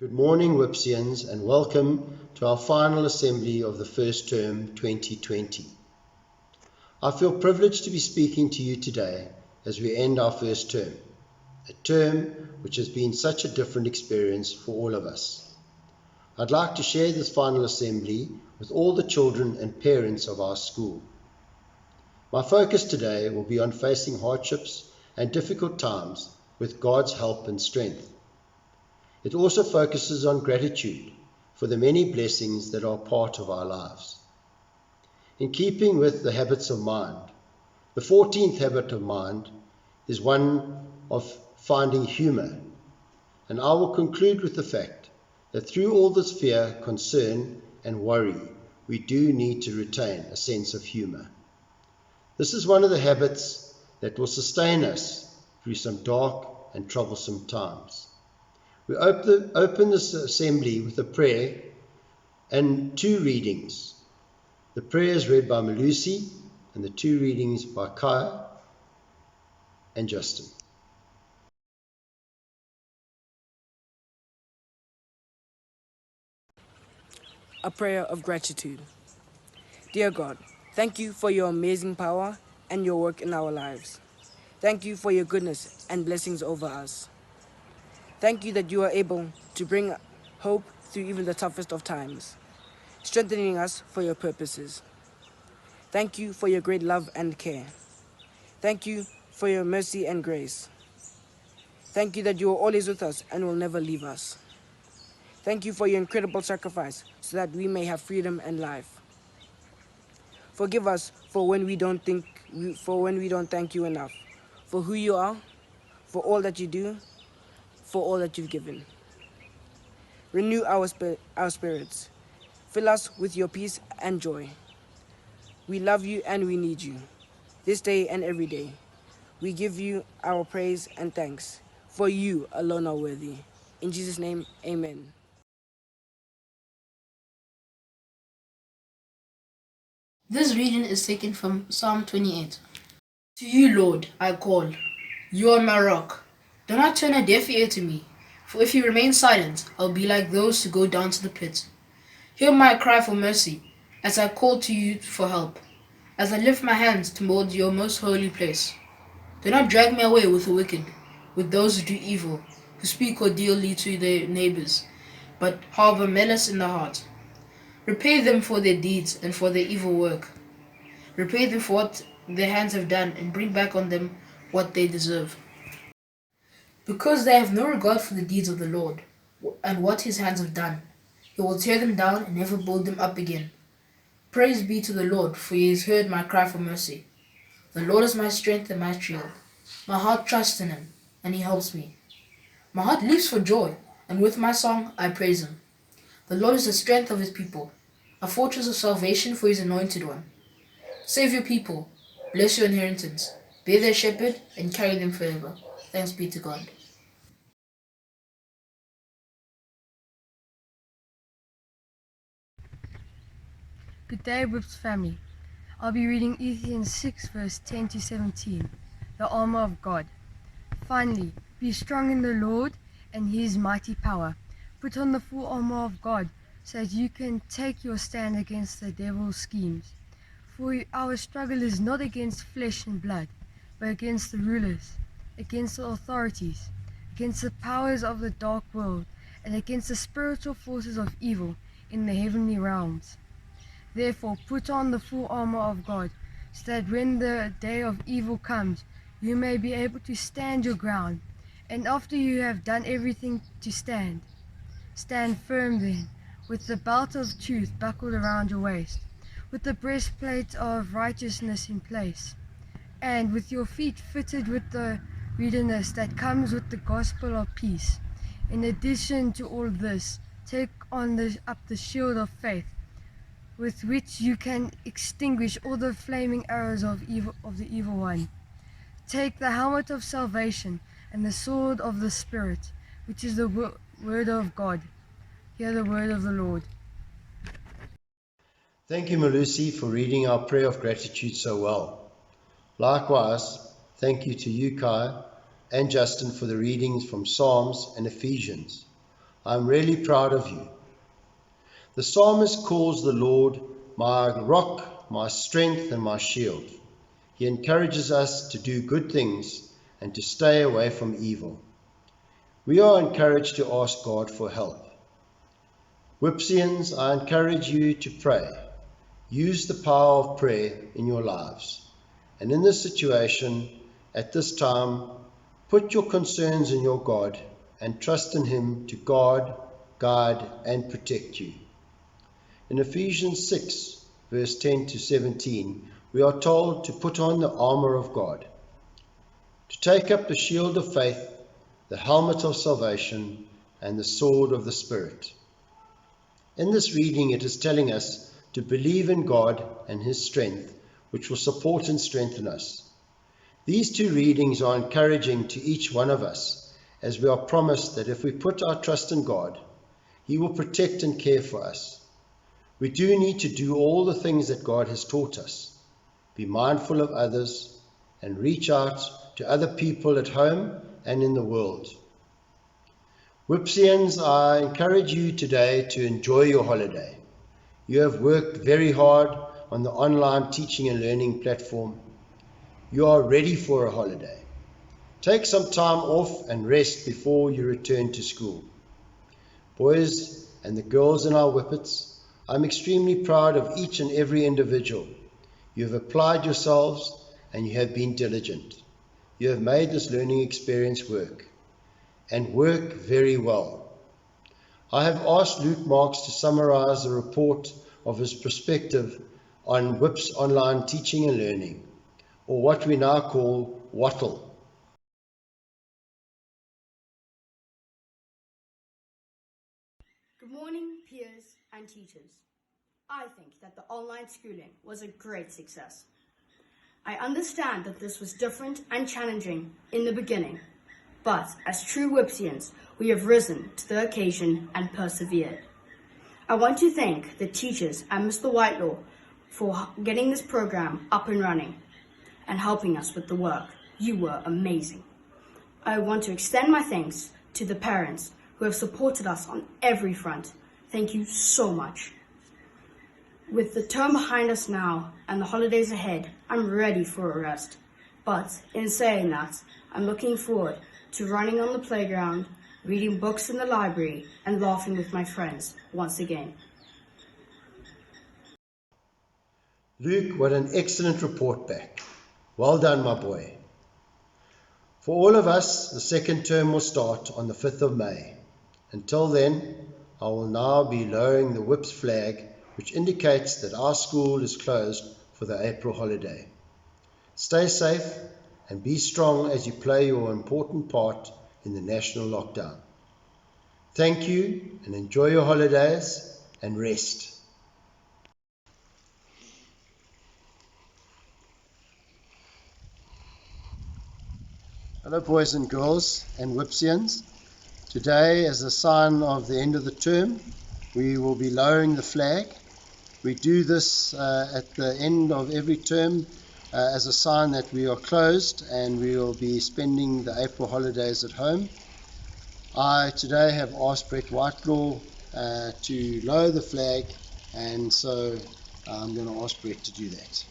Good morning, WHPSians, and welcome to our final assembly of the first term 2020. I feel privileged to be speaking to you today as we end our first term, a term which has been such a different experience for all of us. I'd like to share this final assembly with all the children and parents of our school. My focus today will be on facing hardships and difficult times with God's help and strength. It also focuses on gratitude for the many blessings that are part of our lives. In keeping with the habits of mind, the 14th habit of mind is one of finding humor, and I will conclude with the fact that through all this fear, concern, and worry, we do need to retain a sense of humor. This is one of the habits that will sustain us through some dark and troublesome times. We open this assembly with a prayer and two readings. The prayer is read by Malusi and the two readings by Kaya and Justin. A prayer of gratitude. Dear God, thank you for your amazing power and your work in our lives. Thank you for your goodness and blessings over us. Thank you that you are able to bring hope through even the toughest of times, strengthening us for your purposes. Thank you for your great love and care. Thank you for your mercy and grace. Thank you that you are always with us and will never leave us. Thank you for your incredible sacrifice so that we may have freedom and life. Forgive us for when we don't thank you enough, for who you are, for all that you do, for all that you've given. Renew our spirits. Fill us with your peace and joy. We love you and we need you, this day and every day. We give you our praise and thanks, for you alone are worthy. In Jesus' name, amen. This reading is taken from Psalm 28. To you, Lord, I call. You are my rock. Do not turn a deaf ear to me, for if you remain silent, I'll be like those who go down to the pit. Hear my cry for mercy, as I call to you for help, as I lift my hands toward your most holy place. Do not drag me away with the wicked, with those who do evil, who speak cordially to their neighbors, but harbor malice in their heart. Repay them for their deeds and for their evil work. Repay them for what their hands have done, and bring back on them what they deserve. Because they have no regard for the deeds of the Lord, and what his hands have done, he will tear them down and never build them up again. Praise be to the Lord, for he has heard my cry for mercy. The Lord is my strength and my shield. My heart trusts in him, and he helps me. My heart leaps for joy, and with my song I praise him. The Lord is the strength of his people, a fortress of salvation for his anointed one. Save your people, bless your inheritance, be their shepherd, and carry them forever. Thanks be to God. Good day, WHPS family. I'll be reading Ephesians 6 verse 10 to 17, the armor of God. Finally, be strong in the Lord and his mighty power. Put on the full armor of God so that you can take your stand against the devil's schemes. For our struggle is not against flesh and blood, but against the rulers, against the authorities, against the powers of the dark world, and against the spiritual forces of evil in the heavenly realms. Therefore put on the full armor of God, so that when the day of evil comes, you may be able to stand your ground, and after you have done everything to stand, stand firm then, with the belt of truth buckled around your waist, with the breastplate of righteousness in place, and with your feet fitted with the readiness that comes with the gospel of peace. In addition to all this, take on up the shield of faith, with which you can extinguish all the flaming arrows of the evil one. Take the helmet of salvation and the sword of the Spirit, which is the word of God. Hear the word of the Lord. Thank you, Malusi, for reading our prayer of gratitude so well. Likewise, thank you to you, Kai, and Justin for the readings from Psalms and Ephesians. I'm really proud of you. The psalmist calls the Lord my rock, my strength, and my shield. He encourages us to do good things and to stay away from evil. We are encouraged to ask God for help. Whipsians, I encourage you to pray. Use the power of prayer in your lives. And in this situation, at this time, put your concerns in your God and trust in Him to guard, guide, and protect you. In Ephesians 6, verse 10 to 17, we are told to put on the armor of God, to take up the shield of faith, the helmet of salvation, and the sword of the Spirit. In this reading, it is telling us to believe in God and His strength, which will support and strengthen us. These two readings are encouraging to each one of us, as we are promised that if we put our trust in God, He will protect and care for us. We do need to do all the things that God has taught us, be mindful of others, and reach out to other people at home and in the world. Whipsians, I encourage you today to enjoy your holiday. You have worked very hard on the online teaching and learning platform. You are ready for a holiday. Take some time off and rest before you return to school. Boys and the girls in our whippets, I'm extremely proud of each and every individual. You have applied yourselves and you have been diligent. You have made this learning experience work, and work very well. I have asked Luke Marks to summarize a report of his perspective on WHPS online teaching and learning, or what we now call Wattle. Good morning, peers and teachers. I think that the online schooling was a great success. I understand that this was different and challenging in the beginning, but as true Whipsians, we have risen to the occasion and persevered. I want to thank the teachers and Mr. Whitelaw for getting this program up and running and helping us with the work. You were amazing. I want to extend my thanks to the parents who have supported us on every front. Thank you so much. With the term behind us now and the holidays ahead, I'm ready for a rest. But in saying that, I'm looking forward to running on the playground, reading books in the library, and laughing with my friends once again. Luke, what an excellent report back. Well done, my boy. For all of us, the second term will start on the 5th of May. Until then, I will now be lowering the WHPS flag, which indicates that our school is closed for the April holiday. Stay safe and be strong as you play your important part in the national lockdown. Thank you and enjoy your holidays and rest. Hello boys and girls and Whipsians. Today, as a sign of the end of the term, we will be lowering the flag. We do this at the end of every term as a sign that we are closed and we will be spending the April holidays at home. I today have asked Brett Whitelaw to lower the flag, and so I'm going to ask Brett to do that.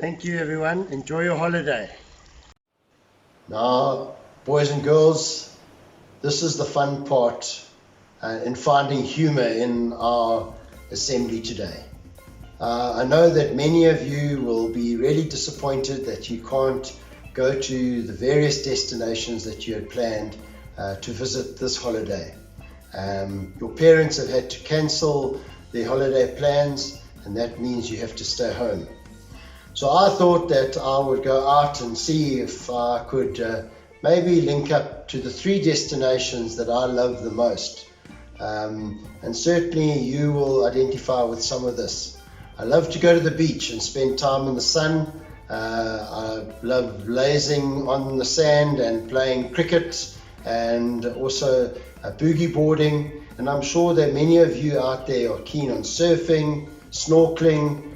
Thank you, everyone. Enjoy your holiday. Now, boys and girls, this is the fun part in finding humor in our assembly today. I know that many of you will be really disappointed that you can't go to the various destinations that you had planned to visit this holiday. Your parents have had to cancel their holiday plans, and that means you have to stay home. So I thought that I would go out and see if I could maybe link up to the 3 destinations that I love the most. And certainly you will identify with some of this. I love to go to the beach and spend time in the sun. I love lazing on the sand and playing cricket and also boogie boarding. And I'm sure that many of you out there are keen on surfing, snorkeling,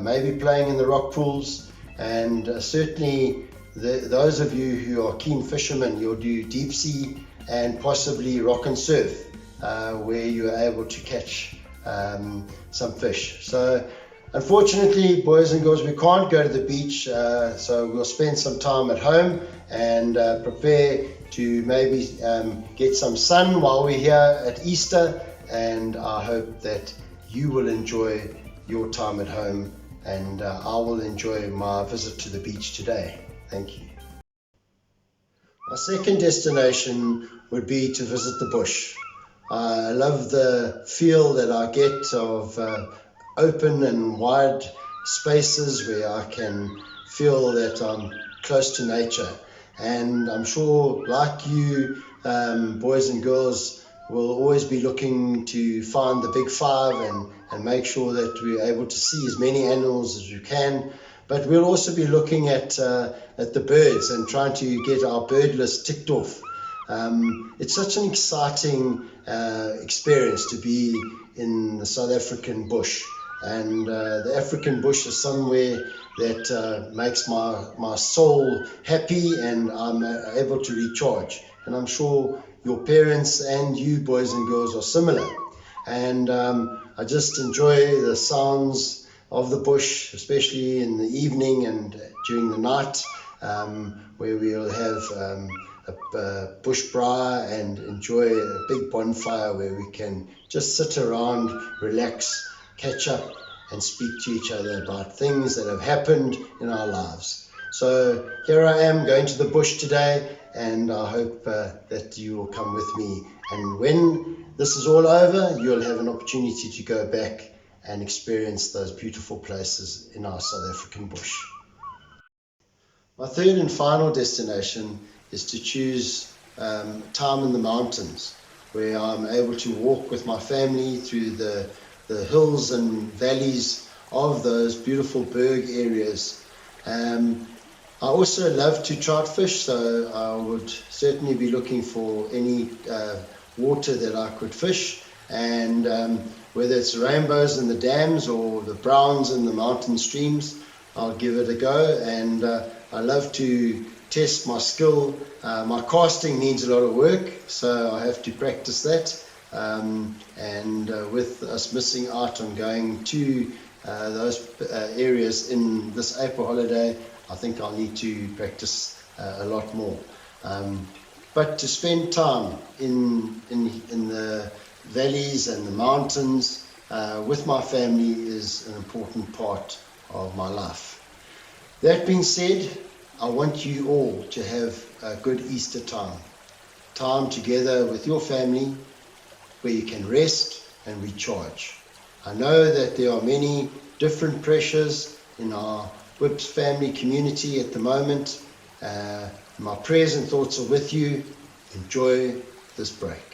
maybe playing in the rock pools, and certainly those of you who are keen fishermen, you'll do deep sea and possibly rock and surf, where you are able to catch some fish. So unfortunately, boys and girls, we can't go to the beach, so we'll spend some time at home and prepare to maybe get some sun while we're here at Easter, and I hope that you will enjoy your time at home, and I will enjoy my visit to the beach today. Thank you. Our second destination would be to visit the bush. I love the feel that I get of open and wide spaces where I can feel that I'm close to nature. And I'm sure, like you, boys and girls, will always be looking to find the big 5 and make sure that we're able to see as many animals as we can. But we'll also be looking at the birds and trying to get our bird list ticked off. It's such an exciting experience to be in the South African bush. And the African bush is somewhere that makes my soul happy, and I'm able to recharge. And I'm sure your parents and you, boys and girls, are similar. And I just enjoy the sounds of the bush, especially in the evening and during the night, where we'll have a bush braai and enjoy a big bonfire where we can just sit around, relax, catch up and speak to each other about things that have happened in our lives. So here I am going to the bush today, and I hope that you will come with me. And when this is all over, you'll have an opportunity to go back and experience those beautiful places in our South African bush. My third and final destination is to choose time in the mountains, where I'm able to walk with my family through the hills and valleys of those beautiful berg areas. I also love to trout fish, so I would certainly be looking for any water that I could fish, and whether it's rainbows in the dams or the browns in the mountain streams, I'll give it a go. And I love to test my skill. My casting needs a lot of work, so I have to practice that. And with us missing out on going to those areas in this April holiday, I think I'll need to practice a lot more. But to spend time in the valleys and the mountains with my family is an important part of my life. That being said, I want you all to have a good Easter time together with your family, where you can rest and recharge. I know that there are many different pressures in our WHPS family community at the moment. My prayers and thoughts are with you. Enjoy this break.